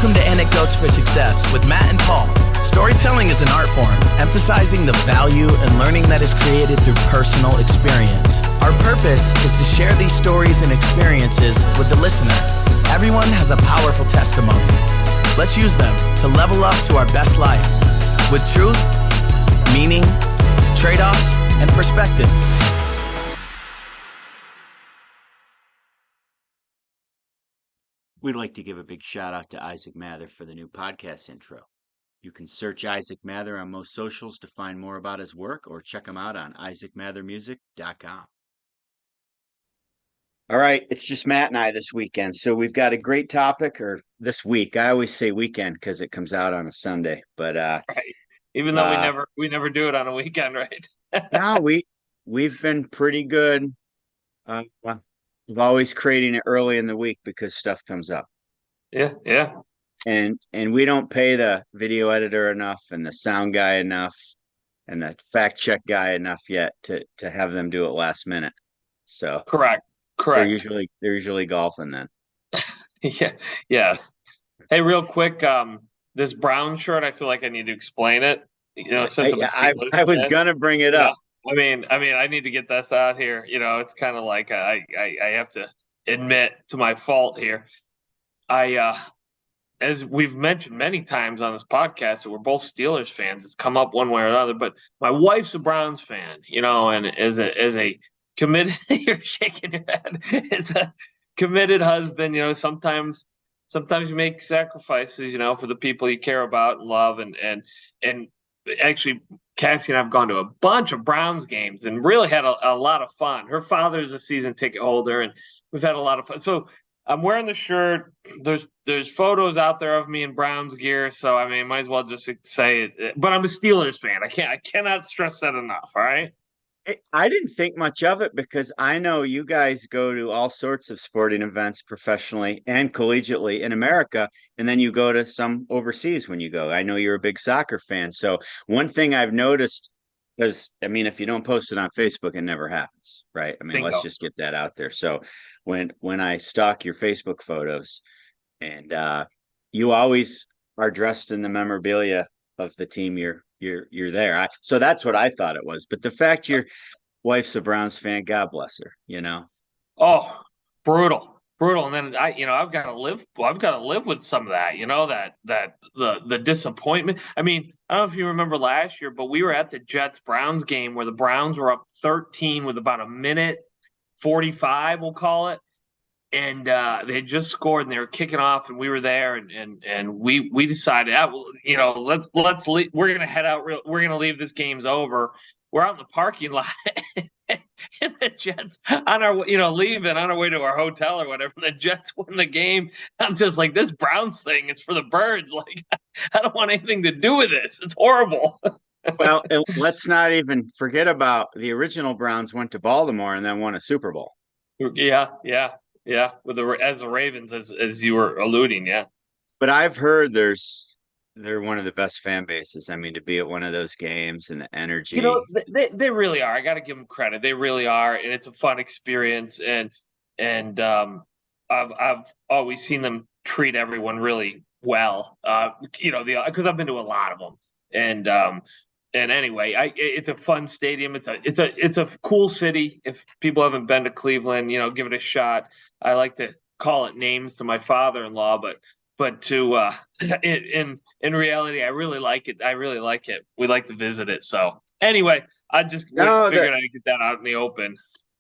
Welcome to Anecdotes for Success with Matt and Paul. Storytelling is an art form, emphasizing the value and learning that is created through personal experience. Our purpose is to share these stories and experiences with the listener. Everyone has a powerful testimony. Let's use them to level up to our best life with truth, meaning, trade-offs, and perspective. We'd like to give a big shout out to Isaac Mather for the new podcast intro. You can search Isaac Mather on most socials to find more about his work or check him out on isaacmathermusic.com. All right, it's just Matt and I this weekend. So we've got a great topic, or this week. I always say weekend because it comes out on a Sunday. But right. Even though we never do it on a weekend, right? No, we've been pretty good. We've always creating it early in the week because stuff comes up. Yeah. And we don't pay the video editor enough and the sound guy enough and the fact check guy enough yet to have them do it last minute. So correct. They're usually golfing then. Yeah. Hey, real quick, this brown shirt, I feel like I need to explain it. Since I was gonna bring it up. I mean, I need to get this out here. It's kind of like I have to admit to my fault here. As we've mentioned many times on this podcast, that we're both Steelers fans. It's come up one way or another, but my wife's a Browns fan, and as a committed, you're shaking your head. It's a committed husband. Sometimes you make sacrifices, for the people you care about and love, and actually, Cassie and I've gone to a bunch of Browns games and really had a lot of fun. Her father's a season ticket holder, and we've had a lot of fun. So I'm wearing the shirt. There's photos out there of me in Browns gear, so I mean, might as well just say it. But I'm a Steelers fan. I cannot stress that enough. All right. I didn't think much of it because I know you guys go to all sorts of sporting events professionally and collegiately in America, and then you go to some overseas when you go. I know you're a big soccer fan. So one thing I've noticed, because I mean, if you don't post it on Facebook, it never happens, right? I mean, Bingo. Let's just get that out there. So when I stalk your Facebook photos, and you always are dressed in the memorabilia of the team you're there. So that's what I thought it was. But the fact your wife's a Browns fan, God bless her, Oh, brutal. And then I've got to live with some of that, that the disappointment. I mean, I don't know if you remember last year, but we were at the Jets-Browns game where the Browns were up 13 with about a minute 45, we'll call it. And they had just scored and they were kicking off, and we were there, and we decided, let's leave. We're gonna head out. We're gonna leave. This game's over. We're out in the parking lot, and the Jets on our leaving on our way to our hotel or whatever. The Jets win the game. I'm just like, this Browns thing is for the birds. Like, I don't want anything to do with this. It's horrible. Well, let's not even forget about the original Browns went to Baltimore and then won a Super Bowl. Yeah, with the Ravens, as you were alluding, yeah. But I've heard they're one of the best fan bases. I mean, to be at one of those games and the energy. They really are. I got to give them credit. They really are, and it's a fun experience. And I've always seen them treat everyone really well. Because I've been to a lot of them, and anyway, it's a fun stadium. It's a cool city. If people haven't been to Cleveland, give it a shot. I like to call it names to my father-in-law, but to in reality, I really like it. We like to visit it. So anyway, I just figured I'd get that out in the open.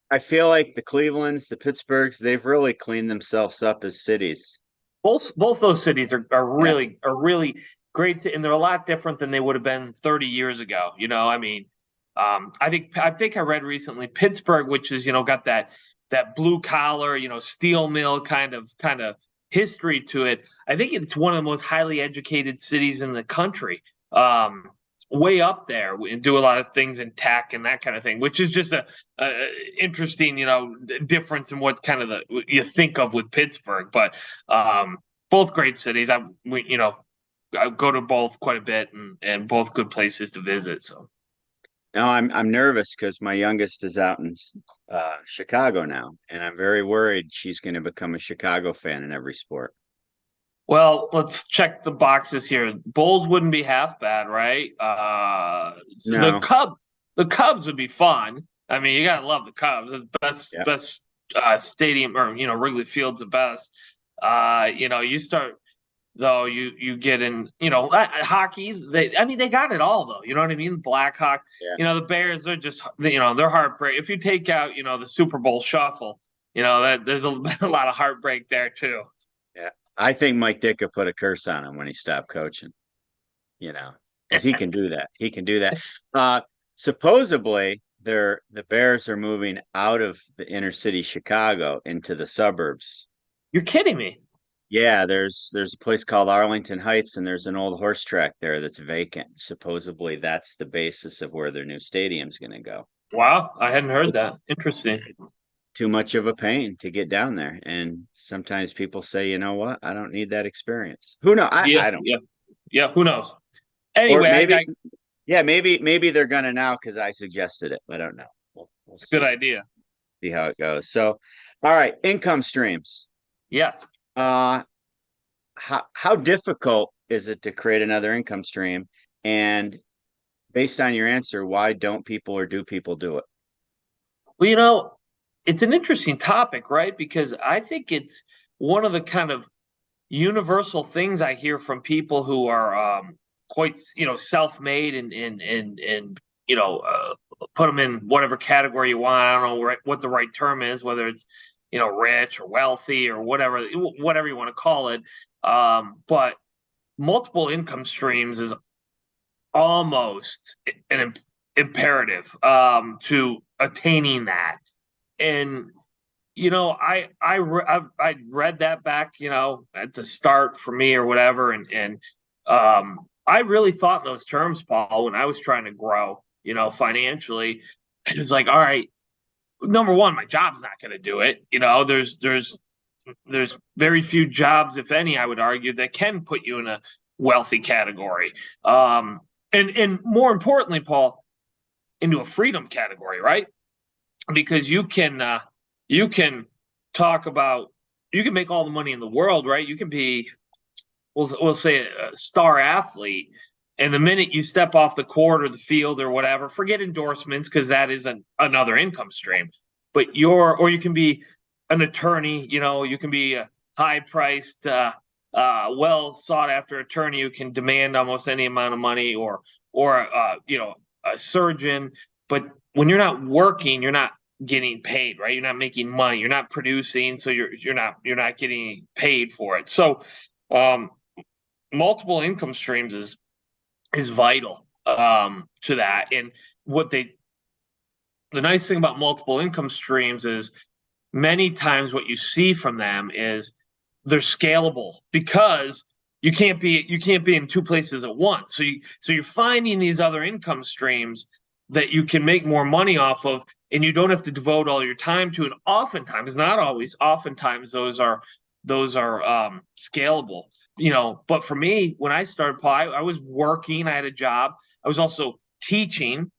I feel like the Clevelands, the Pittsburghs, they've really cleaned themselves up as cities. Both those cities are really great, and they're a lot different than they would have been 30 years ago. I mean, I think I read recently Pittsburgh, which is got that blue collar, steel mill kind of history to it. I think it's one of the most highly educated cities in the country, way up there, and do a lot of things in tech and that kind of thing, which is just a interesting, difference in what kind of you think of with Pittsburgh. But both great cities. I go to both quite a bit, and both good places to visit. So. No, I'm nervous because my youngest is out in Chicago now, and I'm very worried she's going to become a Chicago fan in every sport. Well, let's check the boxes here. Bulls wouldn't be half bad, right? So No. the Cubs would be fun. I mean, you gotta love the Cubs. The Yeah. best stadium, or Wrigley Field's the best. You start though. You get in. Hockey. They got it all though. You know what I mean? Blackhawks. Yeah. The Bears. They're just they're heartbreak. If you take out the Super Bowl shuffle, that there's a lot of heartbreak there too. Yeah. I think Mike Ditka put a curse on him when he stopped coaching, because he can do that. He can do that. Supposedly, the Bears are moving out of the inner city Chicago into the suburbs. You're kidding me. Yeah, there's a place called Arlington Heights, and there's an old horse track there that's vacant. Supposedly, that's the basis of where their new stadium's going to go. Wow, I hadn't heard that. Interesting. Too much of a pain to get down there, and sometimes people say, you know what, I don't need that experience. Who knows? I don't. Yeah. Who knows? Anyway, maybe they're gonna now because I suggested it. I don't know. We'll it's a good idea. See how it goes. So, all right, income streams. Yes. How difficult is it to create another income stream? And based on your answer, why don't people or do people do it? Well, it's an interesting topic, right? Because I think it's one of the kind of universal things I hear from people who are quite, self-made and put them in whatever category you want. I don't know what the right term is, whether it's rich or wealthy or whatever you want to call it. But multiple income streams is almost an imperative to attaining that. And I read that back at the start for me or whatever, and I really thought in those terms, Paul, when I was trying to grow financially. It was like, all right, number one, my job's not going to do it. There's very few jobs, if any, I would argue, that can put you in a wealthy category, and more importantly, Paul, into a freedom category, right? Because you can talk about, you can make all the money in the world, right? You can be, we'll say, a star athlete, and the minute you step off the court or the field or whatever, forget endorsements, because that is another income stream. But or you can be an attorney, you can be a high-priced, well sought-after attorney who can demand almost any amount of money, or a surgeon. But when you're not working, you're not getting paid, right? You're not making money. You're not producing, so you're not getting paid for it. So, multiple income streams is vital to that. And the nice thing about multiple income streams is many times what you see from them is they're scalable, because you can't be in two places at once. So you're finding these other income streams that you can make more money off of, and you don't have to devote all your time to. And oftentimes, not always, oftentimes those are scalable. But for me, when I started, Paul, I was working. I had a job. I was also teaching,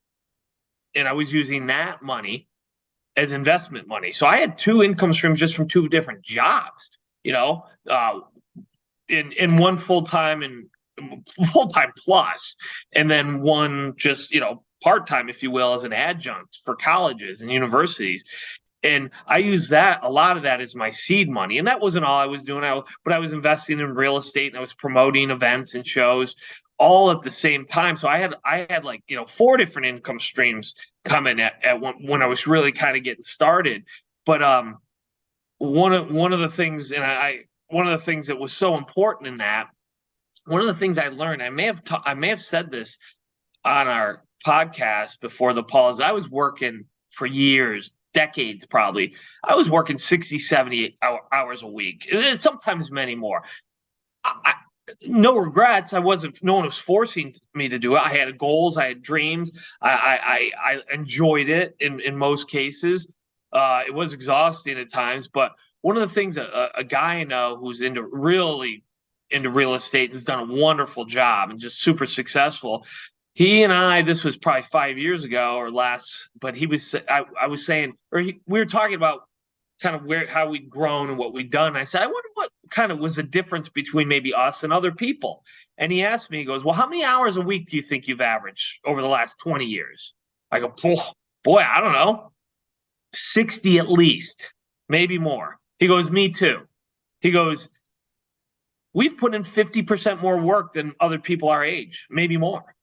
and I was using that money as investment money. So I had two income streams just from two different jobs. In one full-time and full-time plus, and then one just part-time, if you will, as an adjunct for colleges and universities. And I use a lot of that as my seed money. And that wasn't all I was doing. But I was investing in real estate, and I was promoting events and shows all at the same time. So I had like, 4 different income streams coming at when I was really kind of getting started. But one of the things, one of the things that was so important in that, one of the things I learned, I may have said this on our podcast before, the Paul, is I was working for years, decades probably. I was working 60, 70 hours a week, sometimes many more. No regrets. No one was forcing me to do it. I had goals. I had dreams. I enjoyed it in most cases. It was exhausting at times, but one of the things, a guy I know who's really into real estate and has done a wonderful job and just super successful. He and I, this was probably 5 years ago or less, but I was saying, we were talking about kind of how we'd grown and what we'd done. I said, I wonder what kind of was the difference between maybe us and other people. And he asked me, he goes, well, how many hours a week do you think you've averaged over the last 20 years? I go, boy, I don't know. 60 at least, maybe more. He goes, me too. He goes, we've put in 50% more work than other people our age, maybe more.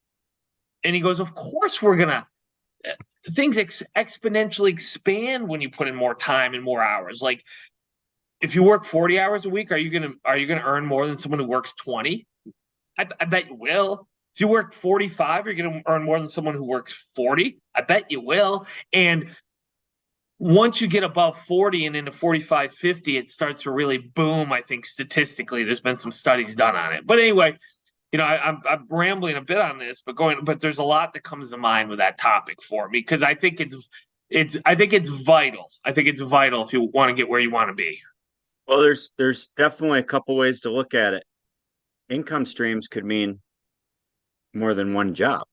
And he goes, of course we're going to, things exponentially expand when you put in more time and more hours. Like if you work 40 hours a week, are you going to earn more than someone who works 20? I bet you will. If you work 45, you're going to earn more than someone who works 40. I bet you will. And once you get above 40 and into 45, 50, it starts to really boom. I think statistically, there's been some studies done on it. But anyway, I'm rambling a bit on this, but there's a lot that comes to mind with that topic for me because I think it's vital. I think it's vital if you want to get where you want to be. Well, there's definitely a couple ways to look at it. Income streams could mean more than one job.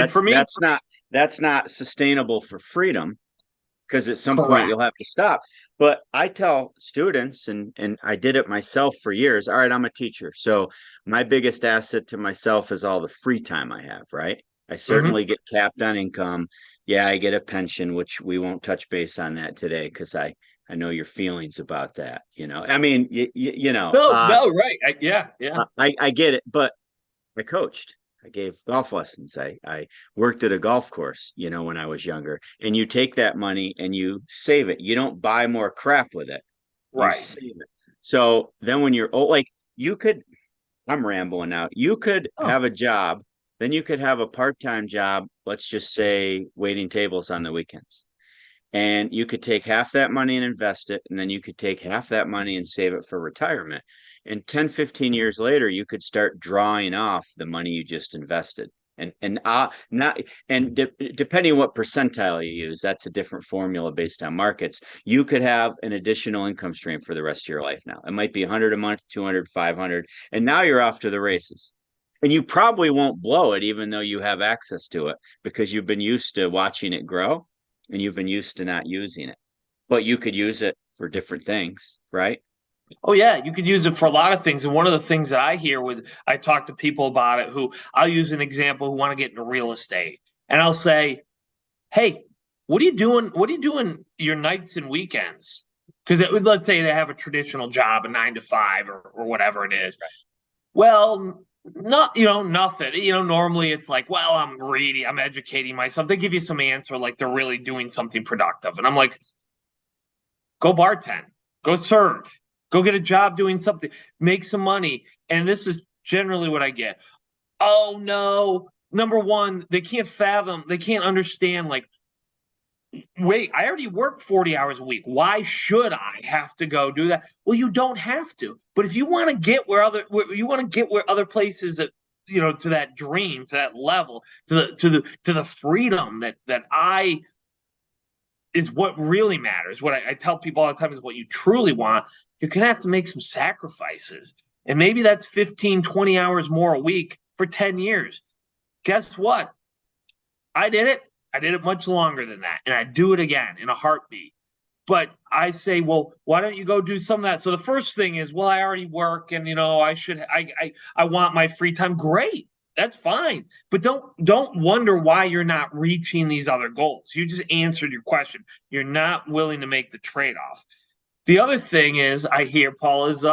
For me, that's not sustainable for freedom. Because at some Correct. point you'll have to stop. But I tell students, and I did it myself for years. All right, I'm a teacher. So my biggest asset to myself is all the free time I have, right? I certainly get capped on income. Yeah, I get a pension, which we won't touch base on that today because I know your feelings about that. I mean, you know. No, right. Yeah. I get it, but I coached. I gave golf lessons. I worked at a golf course, when I was younger. And you take that money and you save it. You don't buy more crap with it. Right. You save it. So then when you're old, like I'm rambling now. You could have a job, then you could have a part-time job, let's just say waiting tables on the weekends. And you could take half that money and invest it. And then you could take half that money and save it for retirement. And 10, 15 years later, you could start drawing off the money you just invested. Depending on what percentile you use, that's a different formula based on markets. You could have an additional income stream for the rest of your life now. It might be 100 a month, 200, 500, and now you're off to the races. And you probably won't blow it, even though you have access to it, because you've been used to watching it grow and you've been used to not using it. But you could use it for different things, right? Oh yeah, you could use it for a lot of things. And one of the things that I talk to people about it who I'll use an example who want to get into real estate. And I'll say, hey, what are you doing? What are you doing your nights and weekends? Because let's say they have a traditional job, a 9 to 5 or whatever it is. Right. Well, nothing. Normally it's like, well, I'm reading, I'm educating myself. They give you some answer like they're really doing something productive. And I'm like, go bartend, go serve. Go get a job doing something, make some money. And this is generally what I get. Oh, no. Number one, they can't understand, like, wait, I already work 40 hours a week. Why should I have to go do that? Well, you don't have to. But if you want to get where other places that, to that dream, to that level, to the freedom that is what really matters. What I tell people all the time is what you truly want. You're going to have to make some sacrifices. And maybe that's 15, 20 hours more a week for 10 years. Guess what? I did it. I did it much longer than that. And I'd do it again in a heartbeat. But I say, well, why don't you go do some of that? So the first thing is, well, I already work and, I want my free time. Great. That's fine. But don't wonder why you're not reaching these other goals. You just answered your question. You're not willing to make the trade-off. The other thing is I hear, Paul, is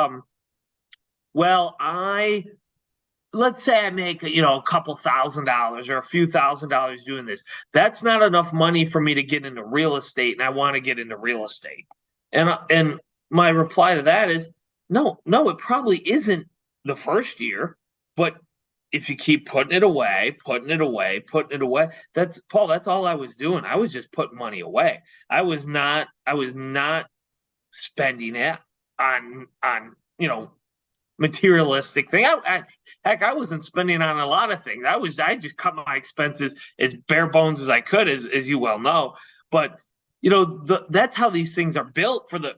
let's say I make a couple $1,000s or a few $1,000s doing this. That's not enough money for me to get into real estate, and I want to get into real estate. And my reply to that is no, it probably isn't the first year, but if you keep putting it away, that's all I was doing. I was just putting money away. I was not spending it on materialistic thing. I wasn't spending on a lot of things. I just cut my expenses as bare bones as I could, as you well know. But that's how these things are built for the.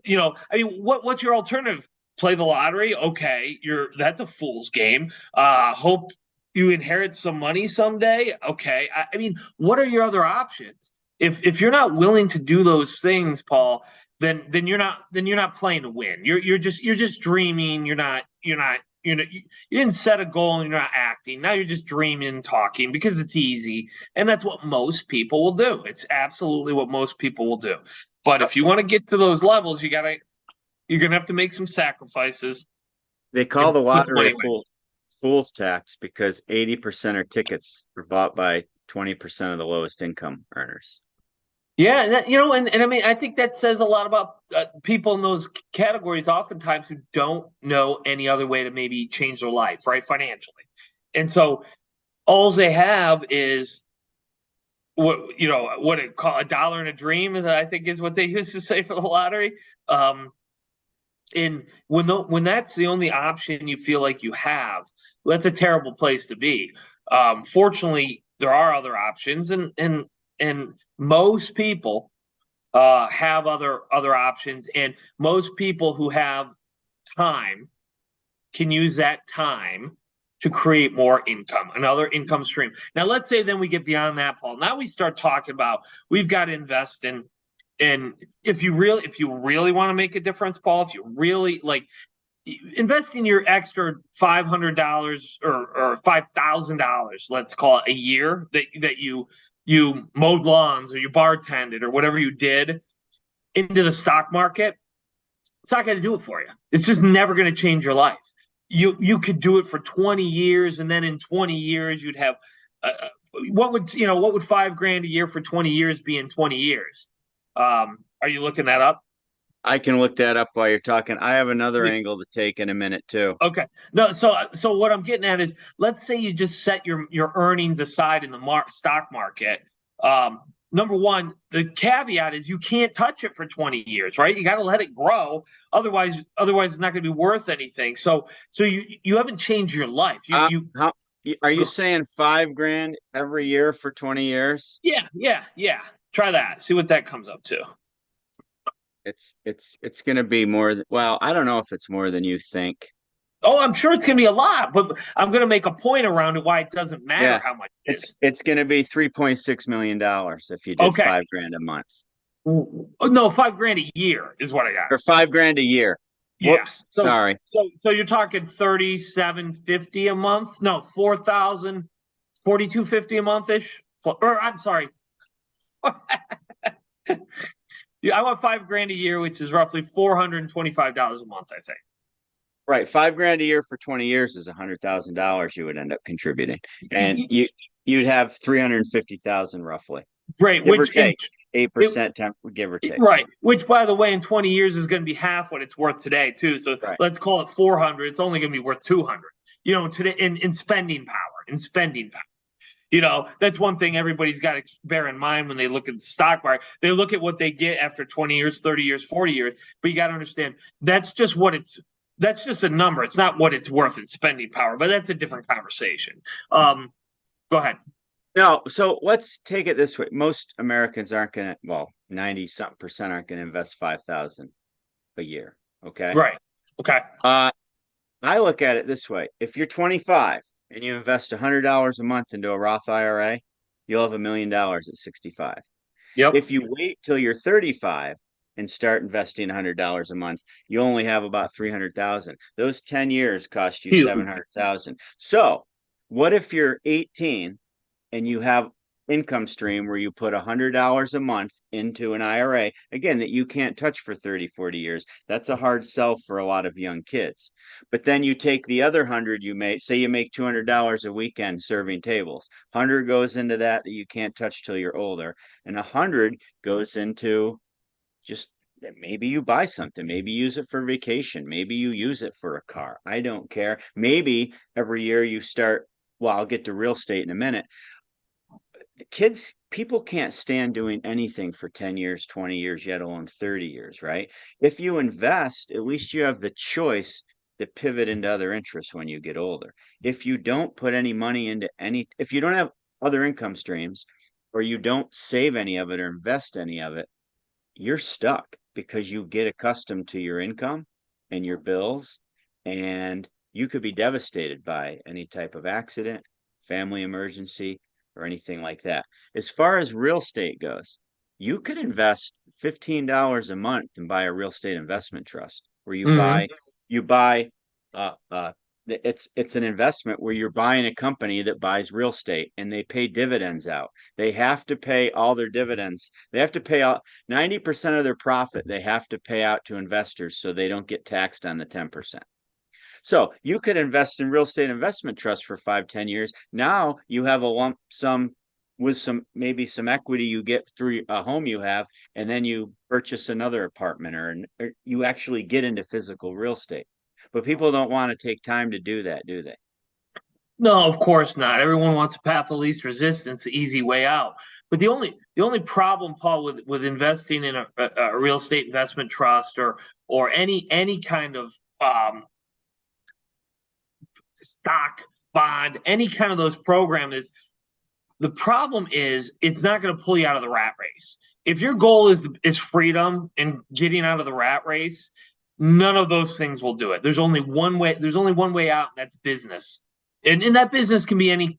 What's your alternative? Play the lottery? Okay, that's a fool's game. Hope you inherit some money someday. Okay, what are your other options? If you're not willing to do those things, Paul, then you're not playing to win. You're just dreaming. You didn't set a goal and you're not acting. Now you're just dreaming and talking because it's easy. And that's what most people will do. It's absolutely what most people will do. But if you want to get to those levels, you're gonna have to make some sacrifices. They call the Put some money lottery away. fool's tax because 80% of tickets are bought by 20% of the lowest income earners. Yeah, and I mean, I think that says a lot about people in those categories, oftentimes who don't know any other way to maybe change their life, right, financially. And so all they have is what it call a dollar in a dream, is I think is what they used to say for the lottery. And when that's the only option you feel like you have, that's a terrible place to be. Fortunately, there are other options, and most people have other options, and most people who have time can use that time to create more income, another income stream. Now, let's say then we get beyond that, Paul. Now we start talking about we've got to invest in, and if you really want to make a difference, Paul, if you really like investing your extra $500 or $5,000, let's call it, a year that you mowed lawns or you bartended or whatever you did into the stock market, it's not going to do it for you. It's just never going to change your life. You could do it for 20 years, and then in 20 years you'd have what would $5,000 a year for 20 years be in 20 years? Are you looking that up? I can look that up while you're talking. I have another angle to take in a minute too. Okay. No, so what I'm getting at is, let's say you just set your earnings aside in the stock market. Number one, the caveat is you can't touch it for 20 years, right? You got to let it grow. Otherwise it's not going to be worth anything. So you haven't changed your life. Are you saying $5,000 every year for 20 years? Yeah. Try that. See what that comes up to. It's going to be more. Well, I don't know if it's more than you think. Oh, I'm sure it's going to be a lot, but I'm going to make a point around it why it doesn't matter how much it is. It's going to be $3.6 million if you did $5,000 a month. No, $5,000 a year is what I got. Or $5,000 a year. Yeah. Whoops, sorry. So you're talking $3,750 a month? No, $42.50 a month ish. Or I'm sorry. Yeah, I want $5,000 a year, which is roughly $425 a month, I think. Right, $5,000 a year for 20 years is $100,000 you would end up contributing, and you'd have 350,000 roughly. Right, give or take 8%, give or take. Right, which by the way, in 20 years is going to be half what it's worth today too. So let's call it 400. It's only going to be worth 200. Today in spending power. That's one thing everybody's got to bear in mind when they look at the stock market. They look at what they get after 20 years, 30 years, 40 years. But you got to understand, that's just a number. It's not what it's worth in spending power, but that's a different conversation. Go ahead. No, so let's take it this way. Most Americans aren't going to, 90-something% aren't going to invest $5,000 a year. Okay. Right. Okay. I look at it this way. If you're 25 and you invest $100 a month into a Roth IRA, you'll have $1 million at 65. Yep. If you wait till you're 35 and start investing $100 a month, you only have about 300,000. Those 10 years cost you 700,000. So what if you're 18 and you have income stream where you put $100 a month into an IRA, again, that you can't touch for 30, 40 years? That's a hard sell for a lot of young kids. But then you take the other 100 you make, say you make $200 a weekend serving tables. 100 goes into that you can't touch till you're older, and 100 goes into just maybe you buy something, maybe use it for vacation, maybe you use it for a car. I don't care. Maybe every year you start, I'll get to real estate in a minute. People can't stand doing anything for 10 years, 20 years, yet alone 30 years, right? If you invest, at least you have the choice to pivot into other interests when you get older. If you don't put any money into if you don't have other income streams, or you don't save any of it or invest any of it, you're stuck because you get accustomed to your income and your bills, and you could be devastated by any type of accident, family emergency, or anything like that. As far as real estate goes, you could invest $15 a month and buy a real estate investment trust where Mhm. you buy it's an investment where you're buying a company that buys real estate and they pay dividends out. They have to pay all their dividends. They have to pay out 90% of their profit. They have to pay out to investors so they don't get taxed on the 10%. So you could invest in real estate investment trust for 5, 10 years. Now you have a lump sum with maybe some equity you get through a home you have, and then you purchase another apartment or you actually get into physical real estate. But people don't want to take time to do that, do they? No, of course not. Everyone wants a path of least resistance, the easy way out. But the only problem, Paul, with investing in a real estate investment trust or any kind of stock, bond, any kind of those program is the problem is it's not going to pull you out of the rat race. If your goal is freedom and getting out of the rat race, none of those things will do it. There's only one way. There's only one way out, and that's business. And that business can be any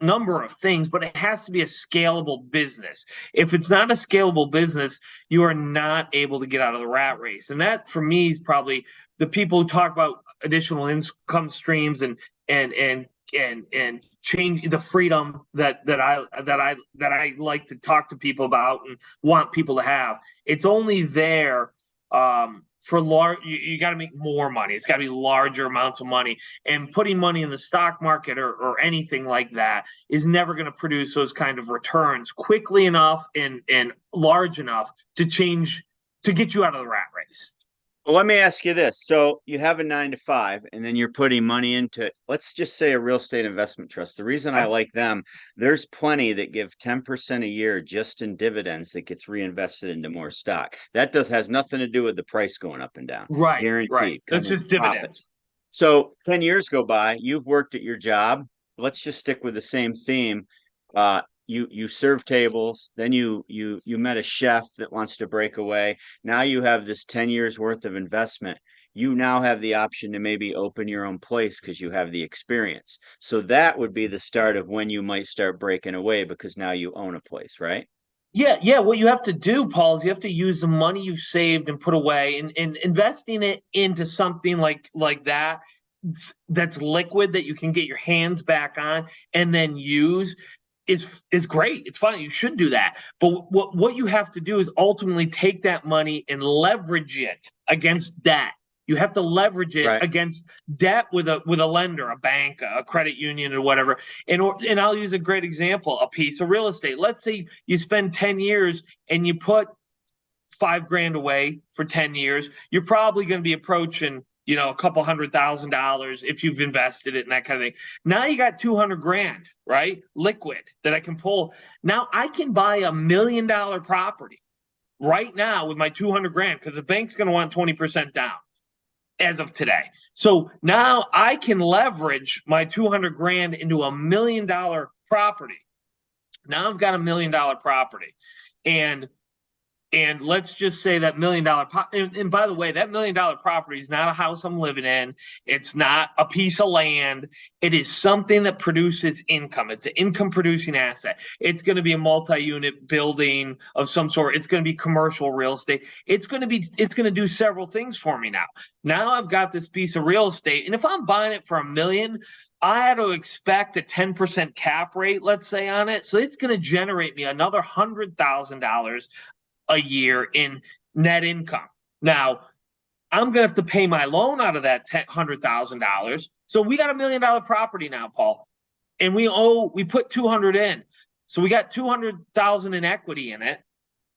number of things, but it has to be a scalable business. If it's not a scalable business, you are not able to get out of the rat race. And that, for me, is probably the people who talk about additional income streams and change the freedom that I like to talk to people about and want people to have. It's only there for large. You got to make more money. It's got to be larger amounts of money, and putting money in the stock market or anything like that is never going to produce those kind of returns quickly enough and large enough to get you out of the rat race. Well, let me ask you this. So you have a 9 to 5, and then you're putting money into, let's just say, a real estate investment trust. The reason I like them, there's plenty that give 10% a year just in dividends that gets reinvested into more stock. That has nothing to do with the price going up and down. Right. Guaranteed. That's just dividends. So 10 years go by, you've worked at your job. Let's just stick with the same theme. You serve tables, then you met a chef that wants to break away. Now you have this 10 years worth of investment. You now have the option to maybe open your own place because you have the experience. So that would be the start of when you might start breaking away because now you own a place, right? Yeah. What you have to do, Paul, is you have to use the money you've saved and put away and investing it into something like that's liquid that you can get your hands back on and then use is great. It's fine. You should do that. But what you have to do is ultimately take that money and leverage it against debt. You have to leverage it against debt with a lender, a bank, a credit union, or whatever. And I'll use a great example: a piece of real estate. Let's say you spend 10 years and you put $5,000 away for 10 years. You're probably going to be approaching a couple $100,000 if you've invested it and that kind of thing. Now you got $200,000, right? Liquid that I can pull. Now I can buy $1 million property right now with my $200,000 because the bank's going to want 20% down as of today. So now I can leverage my $200,000 into $1 million property. Now I've got $1 million property, and let's just say that $1 million. And by the way, that $1 million property is not a house I'm living in. It's not a piece of land. It is something that produces income. It's an income producing asset. It's going to be a multi-unit building of some sort. It's going to be commercial real estate. It's going to do several things for me now. Now I've got this piece of real estate. And if I'm buying it for $1 million, I had to expect a 10% cap rate, let's say, on it. So it's going to generate me another $100,000 a year in net income. Now, I'm going to have to pay my loan out of that $100,000. So we got $1 million property now, Paul, and we put 200 in. So we got 200,000 in equity in it.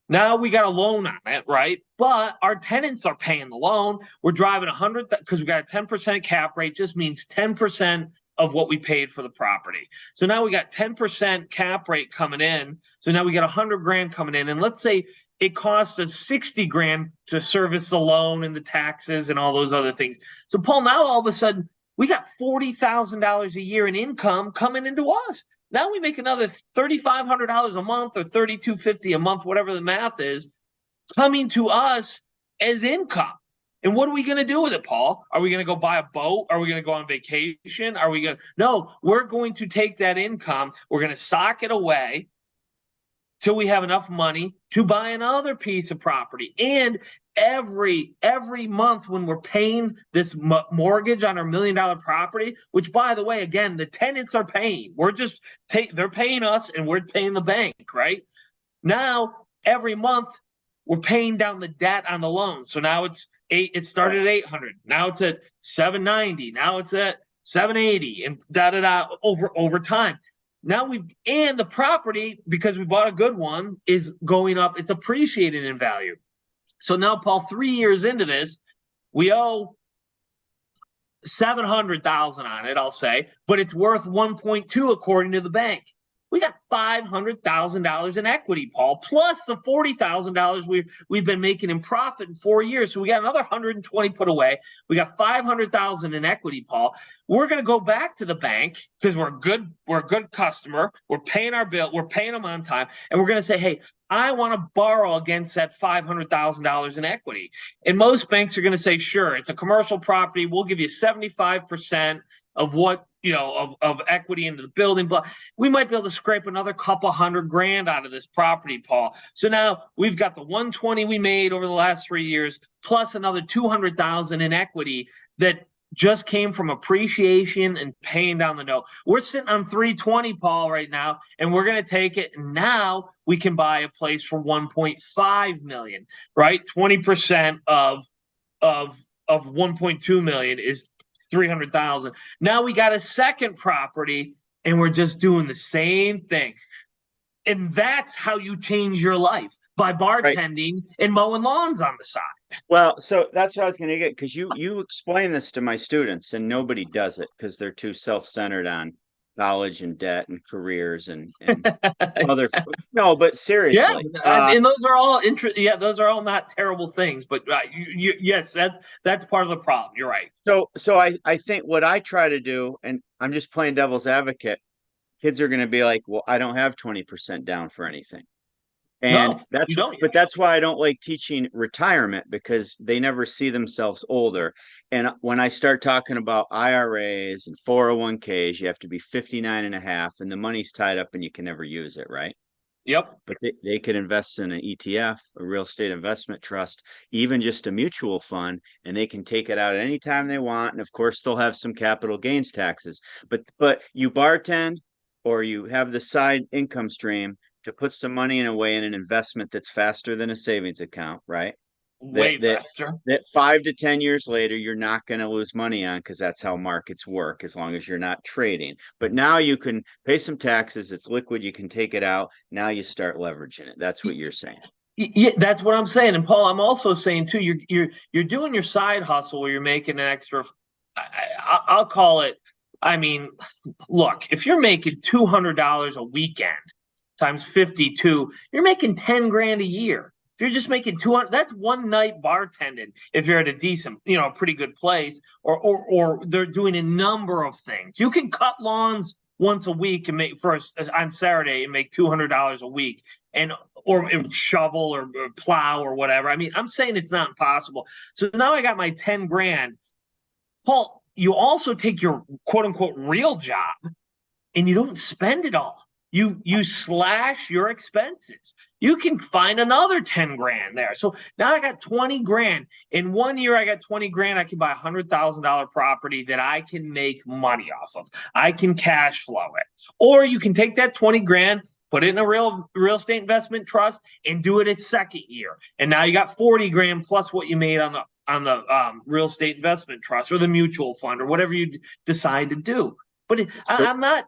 Now we got a loan on it, right? But our tenants are paying the loan. We're driving 100 because we got a 10% cap rate. Just means 10% of what we paid for the property. So now we got 10% cap rate coming in. So now we got $100,000 coming in, and let's say it costs us $60,000 to service the loan and the taxes and all those other things. So, Paul, now all of a sudden we got $40,000 a year in income coming into us. Now we make another $3,500 a month or $3,250 a month, whatever the math is, coming to us as income. And what are we going to do with it, Paul? Are we going to go buy a boat? Are we going to go on vacation? No, we're going to take that income. We're going to sock it away till we have enough money to buy another piece of property. And every month when we're paying this mortgage on our $1 million property, which by the way, again, the tenants are paying. We're just they're paying us and we're paying the bank, right? Now every month we're paying down the debt on the loan. So now it started at 800. Now it's at 790. Now it's at 780 and over time. Now and the property, because we bought a good one, is going up. It's appreciating in value. So now, Paul, 3 years into this, we owe $700,000 on it, I'll say, but it's worth 1.2 according to the bank. We got $500,000 in equity, Paul, plus the $40,000 we've been making in profit in 4 years. So we got another 120 put away. We got $500,000 in equity, Paul. We're going to go back to the bank because we're a good customer. We're paying our bill. We're paying them on time, and we're going to say, hey, I want to borrow against that $500,000 in equity. And most banks are going to say, sure, it's a commercial property. We'll give you 75% of what, of equity into the building. But we might be able to scrape another couple $100,000 out of this property, Paul. So now we've got the 120 we made over the last 3 years, plus another 200,000 in equity that just came from appreciation and paying down the note. We're sitting on 320, Paul, right now, and we're going to take it. And now we can buy a place for 1.5 million, right? 20% of 1.2 million is 300,000. Now we got a second property and we're just doing the same thing. And that's how you change your life, by bartending and mowing lawns on the side. Well, so that's what I was going to get, because you explain this to my students and nobody does it because they're too self-centered on college and debt and careers and other. No, but seriously. And those are all those are all not terrible things, but yes, that's part of the problem. You're right. So I think what I try to do, and I'm just playing devil's advocate, kids are going to be like, well, I don't have 20% down for anything. And that's why I don't like teaching retirement, because they never see themselves older. And when I start talking about IRAs and 401ks, you have to be 59 and a half and the money's tied up and you can never use it, right? Yep. But they could invest in an ETF, a real estate investment trust, even just a mutual fund, and they can take it out at any time they want. And of course, they'll have some capital gains taxes. But you bartend or you have the side income stream to put some money in an investment that's faster than a savings account, right? Way faster. That 5 to 10 years later, you're not going to lose money on, because that's how markets work, as long as you're not trading. But now you can pay some taxes. It's liquid. You can take it out. Now you start leveraging it. That's what you're saying. Yeah, that's what I'm saying. And Paul, I'm also saying too, you're doing your side hustle where you're making an extra. I'll call it. I mean, look, if you're making $200 a weekend times 52, you're making 10 grand a year. If you're just making 200, that's one night bartending. If you're at a decent, a pretty good place, or they're doing a number of things. You can cut lawns once a week and make on Saturday and make $200 a week, or shovel or plow or whatever. I mean, I'm saying it's not impossible. So now I got my 10 grand. Paul, you also take your quote unquote real job and you don't spend it all. You slash your expenses. You can find another 10 grand there. So now I got 20 grand. In 1 year, I got 20 grand. I can buy $100,000 property that I can make money off of. I can cash flow it. Or you can take that 20 grand, put it in a real estate investment trust, and do it a second year. And now you got 40 grand plus what you made on the real estate investment trust or the mutual fund or whatever you decide to do. But I'm not,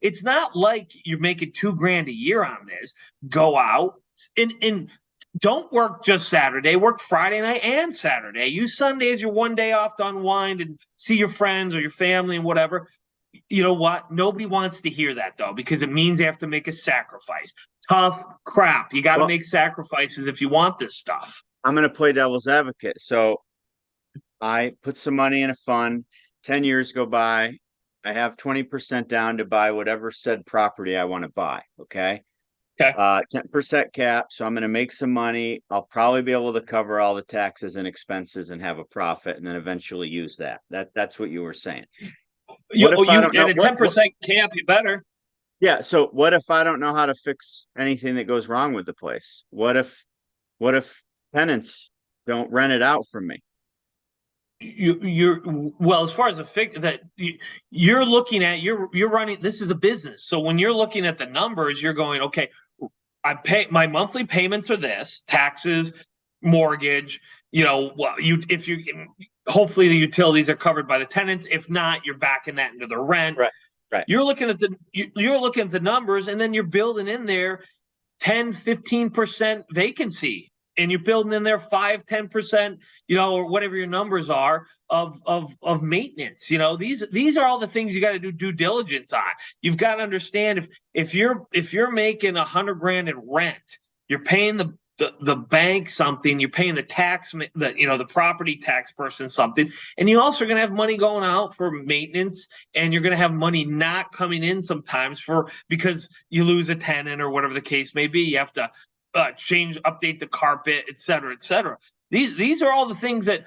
it's not like you're making $2 grand a year on this. Go out and don't work just Saturday. Work Friday night and Saturday. Use Sunday as your one day off to unwind and see your friends or your family and whatever. You know what? Nobody wants to hear that, though, because it means they have to make a sacrifice. Tough crap. You got to make sacrifices if you want this stuff. I'm going to play devil's advocate. So I put some money in a fund. 10 years go by. I have 20% down to buy whatever said property I want to buy. Okay. 10% cap. So I'm going to make some money. I'll probably be able to cover all the taxes and expenses and have a profit, and then eventually use that. That's what you were saying. At a 10% cap, you better. Yeah. So what if I don't know how to fix anything that goes wrong with the place? What if tenants don't rent it out from me? You're well, as far as the fig that you're looking at, you're running, this is a business. So when you're looking at the numbers, you're going, okay, I pay my monthly payments are this, taxes, mortgage, well, if you hopefully the utilities are covered by the tenants. If not, you're backing that into the rent. Right. Right. You're looking at the numbers, and then you're building in there 10-15% vacancy, and you're building in there 5-10%, or whatever your numbers are of maintenance. These are all the things you got to do due diligence on. You've got to understand, if you're making $100,000 in rent, you're paying the bank something, you're paying the property tax person something, and you also are going to have money going out for maintenance, and you're going to have money not coming in sometimes because you lose a tenant or whatever the case may be. You have to update the carpet, et cetera, et cetera. These are all the things that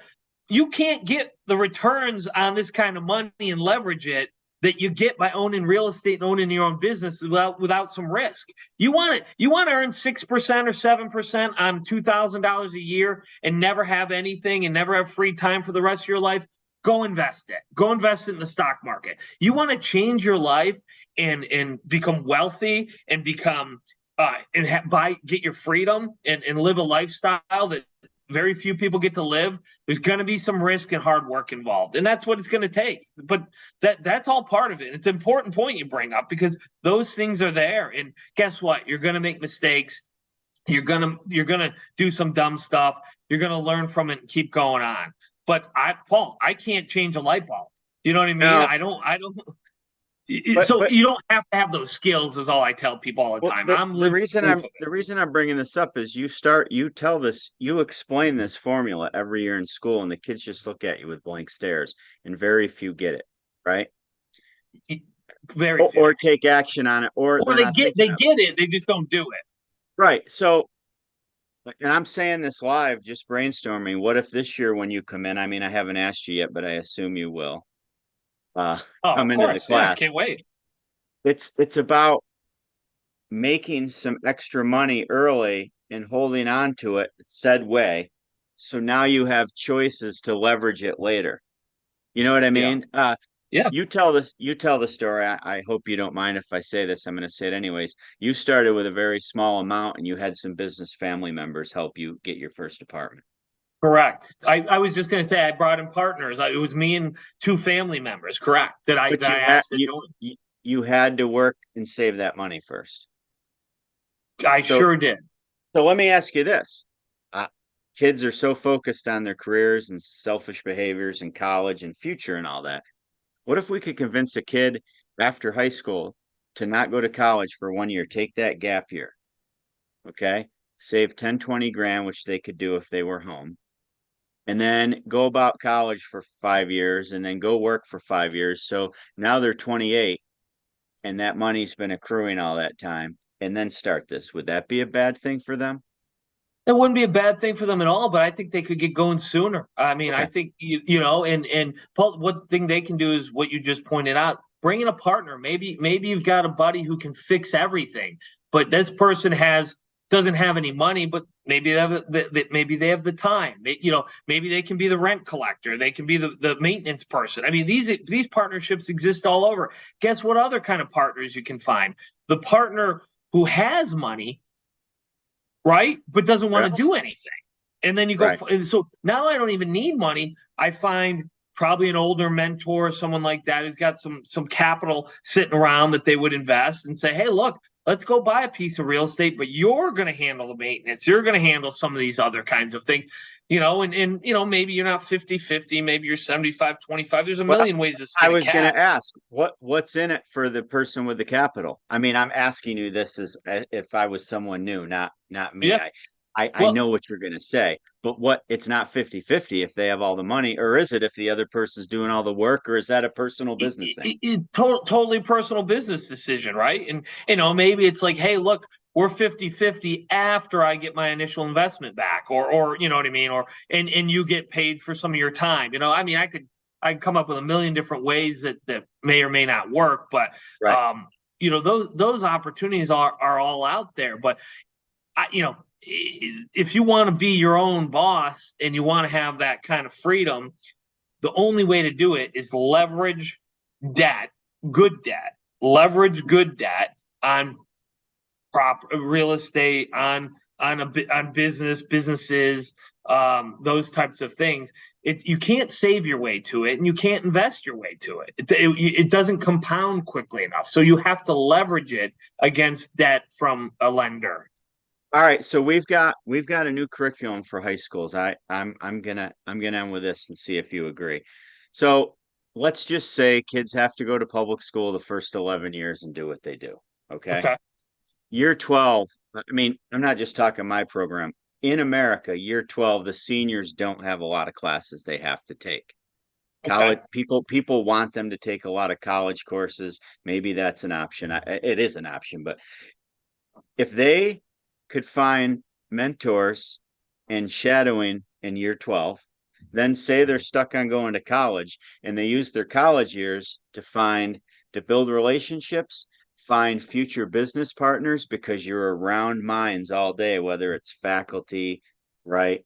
you can't get the returns on this kind of money and leverage it that you get by owning real estate and owning your own business without some risk. You want to earn 6% or 7% on $2,000 a year and never have anything and never have free time for the rest of your life. Go invest it. Go invest it in the stock market. You want to change your life and become wealthy and become get your freedom and live a lifestyle that very few people get to live. There's going to be some risk and hard work involved, and that's what it's going to take. But that's all part of it. It's an important point you bring up, because those things are there. And guess what? You're going to make mistakes. You're gonna do some dumb stuff. You're going to learn from it and keep going on. But Paul, I can't change a light bulb. You know what I mean? No. I don't. But You don't have to have those skills, is all I tell people all the well, time. the reason I'm bringing this up is you explain this formula every year in school, and the kids just look at you with blank stares, and very few get it, right? Very few. Or take action on it, or Or they get it, they just don't do it. right. So, and I'm saying this live, just brainstorming. What if this year when you come in, I mean, I haven't asked you yet, but I assume you will, Oh, come of into the course. Yeah, class. can't wait. It's about making some extra money early and holding on to it said way. So now you have choices to leverage it later. You know what I Yeah. mean? Yeah. You tell the story. I hope you don't mind if I say this. I'm going to say it anyways. You started with a very small amount, and you had some business family members help you get your first apartment. Correct. I was just going to say, I brought in partners. It was me and two family members. Correct. But I asked to join. you had to work and save that money first. I So sure did. so let me ask you this. Kids are so focused on their careers and selfish behaviors and college and future and all that. What if we could convince a kid after high school to not go to college for 1 year, take that gap year, okay? Save 10, 20 grand, which they could do if they were home, and then go about college for 5 years and then go work for 5 years. So now they're 28 and that money's been accruing all that time, and then start this. Would that be a bad thing for them? It wouldn't be a bad thing for them at all, but I think they could get going sooner. I mean, I Okay. think and Paul, one thing they can do is what you just pointed out: bring in a partner. Maybe you've got a buddy who can fix everything, but this person doesn't have any money, but maybe they have the time. Maybe they can be the rent collector. They can be the maintenance person. I mean, these partnerships exist all over. Guess what other kind of partners you can find? The partner who has money, right, but doesn't want Yeah. to do anything. And then you go, Right. and so now I don't even need money. I find probably an older mentor, someone like that, who's got some capital sitting around that they would invest and say, hey, look, let's go buy a piece of real estate, but you're going to handle the maintenance. You're going to handle some of these other kinds of things, and maybe you're not 50-50, maybe you're 75-25. There's a Well, million ways to I skin a was going cat. to ask what's in it for the person with the capital. I mean, I'm asking you this as if I was someone new, not me. Yeah. I Well, know what you're going to say, but it's not 50-50 if they have all the money, or is it if the other person's doing all the work, or is that a personal business thing? It's totally personal business decision, right? And maybe it's like, hey, look, we're 50-50 after I get my initial investment back, or you know what I mean, and you get paid for some of your time. I mean, I could come up with a million different ways that may or may not work, but Right. those opportunities are all out there. But if you want to be your own boss and you want to have that kind of freedom, the only way to do it is leverage debt, good debt, leverage good debt on real estate, on businesses, those types of things. You can't save your way to it, and you can't invest your way to it. It doesn't compound quickly enough. So you have to leverage it against debt from a lender. All right, so we've got a new curriculum for high schools. I'm gonna end with this and see if you agree. So let's just say kids have to go to public school the first 11 years and do what they do. Okay. Year 12, I mean, I'm not just talking my program. In America, year 12, the seniors don't have a lot of classes they have to take. College people want them to take a lot of college courses. Maybe that's an option. It is an option, but if they could find mentors and shadowing in year 12, then say they're stuck on going to college and they use their college years to build relationships, find future business partners, because you're around minds all day, whether it's faculty, right?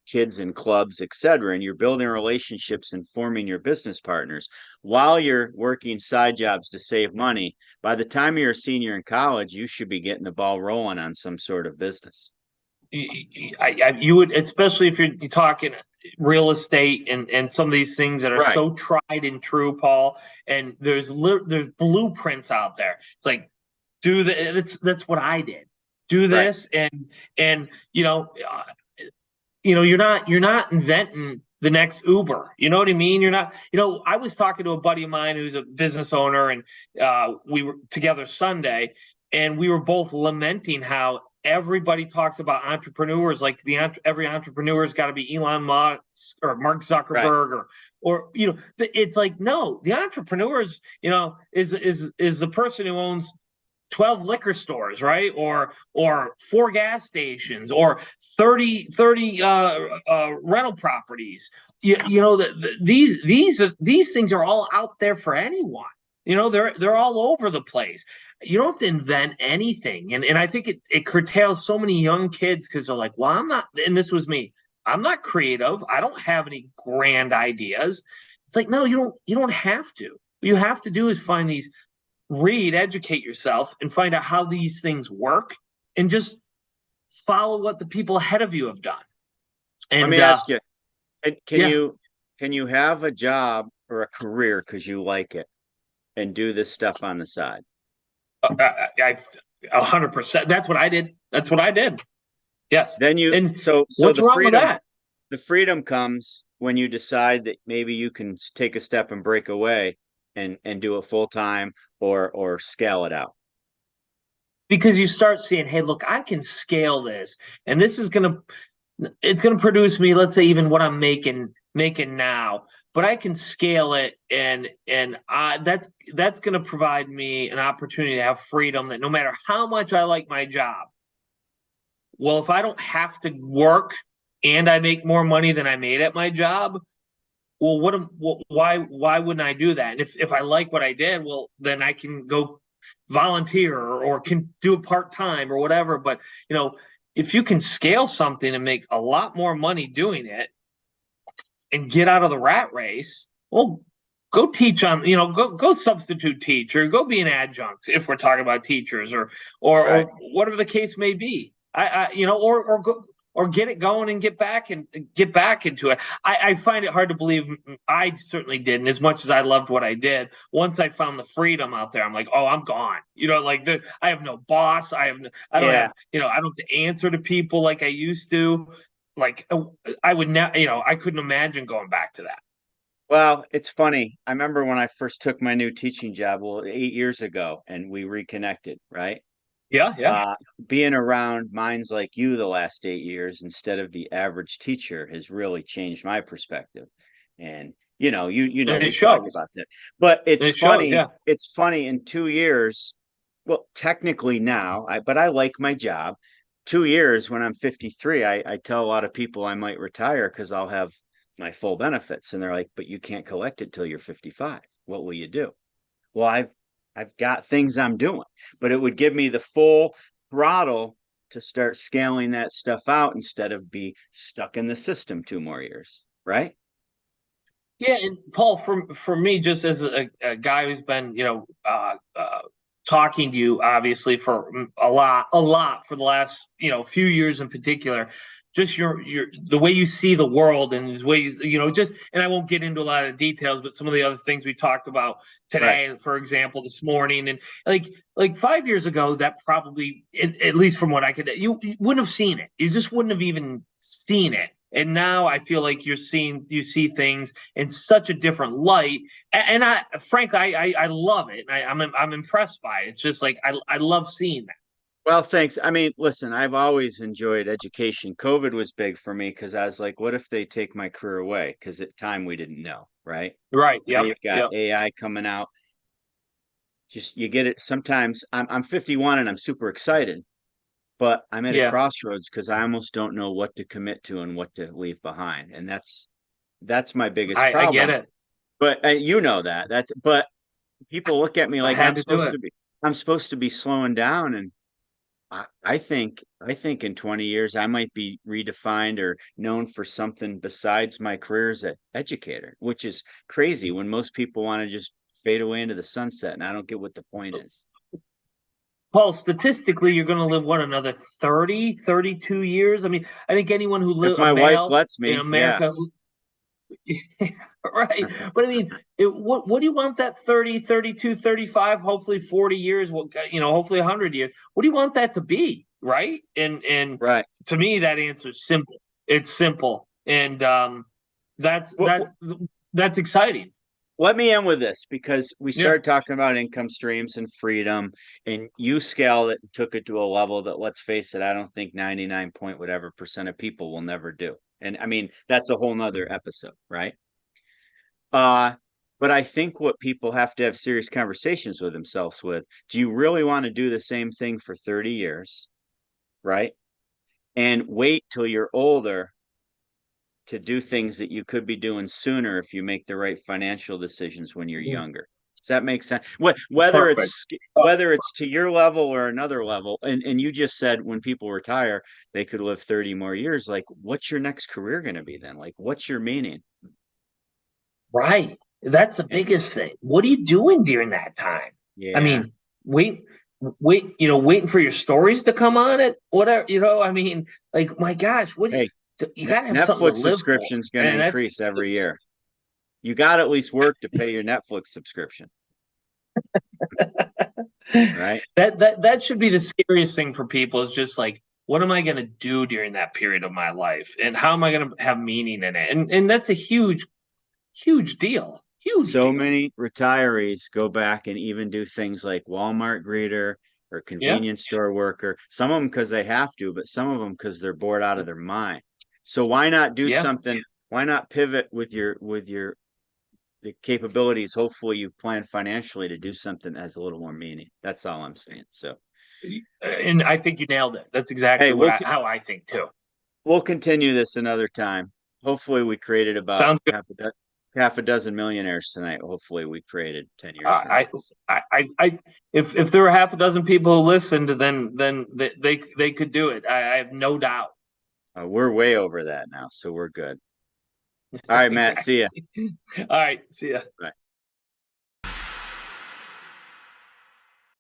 Kids in clubs, etc. And you're building relationships and forming your business partners while you're working side jobs to save money. By the time you're a senior in college, you should be getting the ball rolling on some sort of business. You would, especially if you're talking real estate and some of these things that are so tried and true, Paul. And there's blueprints out there. It's like, that's what I did. Do this, and you're not inventing the next Uber. You know what I mean? You're not. I was talking to a buddy of mine who's a business owner, and we were together Sunday, and we were both lamenting how everybody talks about entrepreneurs like every entrepreneur's got to be Elon Musk or Mark Zuckerberg or it's like, no, the entrepreneurs is the person who owns 12 liquor stores, right? Or 4 gas stations or 30 rental properties. These things are all out there for anyone. They're all over the place. You don't have to invent anything. And I think it curtails so many young kids because they're like, well, I'm not, and this was me, I'm not creative. I don't have any grand ideas. It's like, no, you don't have to. What you have to do is read, educate yourself, and find out how these things work, and just follow what the people ahead of you have done. And let me ask you, can you have a job or a career because you like it and do this stuff on the side? 100%. That's what I did. Yes. Then so what's wrong with that? The freedom comes when you decide that maybe you can take a step and break away and do it full time or scale it out. Because you start seeing, hey, look, I can scale this, and this is it's gonna produce me, let's say, even what I'm making now. But I can scale it, and that's going to provide me an opportunity to have freedom. That no matter how much I like my job, well, if I don't have to work and I make more money than I made at my job, well, why wouldn't I do that? And if I like what I did, well, then I can go volunteer or can do it part-time or whatever. But if you can scale something and make a lot more money doing it, and get out of the rat race, well, go teach on, go substitute teach, or go be an adjunct if we're talking about teachers, or whatever the case may be. Or get it going and get back into it. I find it hard to believe. I certainly didn't, as much as I loved what I did. Once I found the freedom out there, I'm like, oh, I'm gone. I have no boss. I don't have to answer to people like I used to. Like, I would now, I couldn't imagine going back to that. Well, it's funny. I remember when I first took my new teaching job, 8 years ago, and we reconnected, right? Yeah. Being around minds like you the last 8 years instead of the average teacher has really changed my perspective. And we talk about that. But it's funny. It's funny in 2 years. Well, technically now, but I like my job. 2 years, when I'm 53, I tell a lot of people I might retire because I'll have my full benefits. And they're like, but you can't collect it till you're 55. What will you do? Well, I've got things I'm doing, but it would give me the full throttle to start scaling that stuff out instead of be stuck in the system 2 more years, right? Yeah, and Paul, for me, just as a guy who's been, talking to you obviously for a lot for the last, few years in particular, just your the way you see the world and the ways, just, and I won't get into a lot of details, but some of the other things we talked about today, Right. for example, this morning, and like 5 years ago, that probably, at least from what I could, you wouldn't have seen it. You just wouldn't have even seen it. And now I feel like you see things in such a different light, and I, frankly, I love it. I'm impressed by it. It's just like I love seeing that. Well, thanks. I mean, listen, I've always enjoyed education. COVID was big for me because I was like, what if they take my career away? Because at time we didn't know, right? Right. Now Yep. you've got Yep. AI coming out. Just you get it. Sometimes I'm 51 and I'm super excited, but I'm at a Yeah. crossroads because I almost don't know what to commit to and what to leave behind, and that's my biggest I get problem. it. But you know that but people look at me I like had to do it. I'm supposed to be slowing down, and I think in 20 years I might be redefined or known for something besides my career as an educator, which is crazy when most people want to just fade away into the sunset, and I don't get what the point is. Paul, statistically, you're going to live what, another 30, 32 years? I mean, I think anyone who If live a my wife male lets in me, yeah. America right. But I mean, what do you want that 30, 32, 35, hopefully 40 years, hopefully 100 years. What do you want that to be? Right. And Right. to me, that answer is simple. It's simple. And that's Well, that's exciting. let me end with this because we Yeah. started talking about income streams and freedom, and you scaled it and took it to a level that, let's face it, I don't think 99 point whatever percent of people will never do. And I mean, that's a whole nother episode, right? But I think what people have to have serious conversations with themselves with, do you really want to do the same thing for 30 years, right? And wait till you're older to do things that you could be doing sooner if you make the right financial decisions when you're younger. Does that make sense? Whether Perfect. it's to your level or another level, and you just said when people retire, they could live 30 more years. Like, what's your next career going to be then? Like, what's your meaning? Right. That's the biggest thing. What are you doing during that time? I Yeah. mean, waiting for your stories to come on it, whatever, I mean, like, my gosh, Hey, you gotta have something to Netflix live for. subscription's going to And increase every year. You got to at least work to pay your Netflix subscription, right? that should be the scariest thing for people, is just like, what am I going to do during that period of my life? And how am I going to have meaning in it? And that's a huge, huge deal. Huge So deal. many retirees go back and even do things like Walmart greeter or convenience store worker. Some of them because they have to, but some of them because they're bored out of their mind. So why not do Yeah. something? Why not pivot with the capabilities? Hopefully you've planned financially to do something that has a little more meaning. That's all I'm saying. So, And I think you nailed it. That's exactly hey, how I think too. we'll continue this another time. Hopefully we created about Sounds good. half a dozen millionaires tonight. Hopefully we created 10 years from I, now. if there were half a dozen people who listened, then they could do it. I have no doubt. We're way over that now, so we're good. All right, Matt. See ya. All right, see ya. Bye.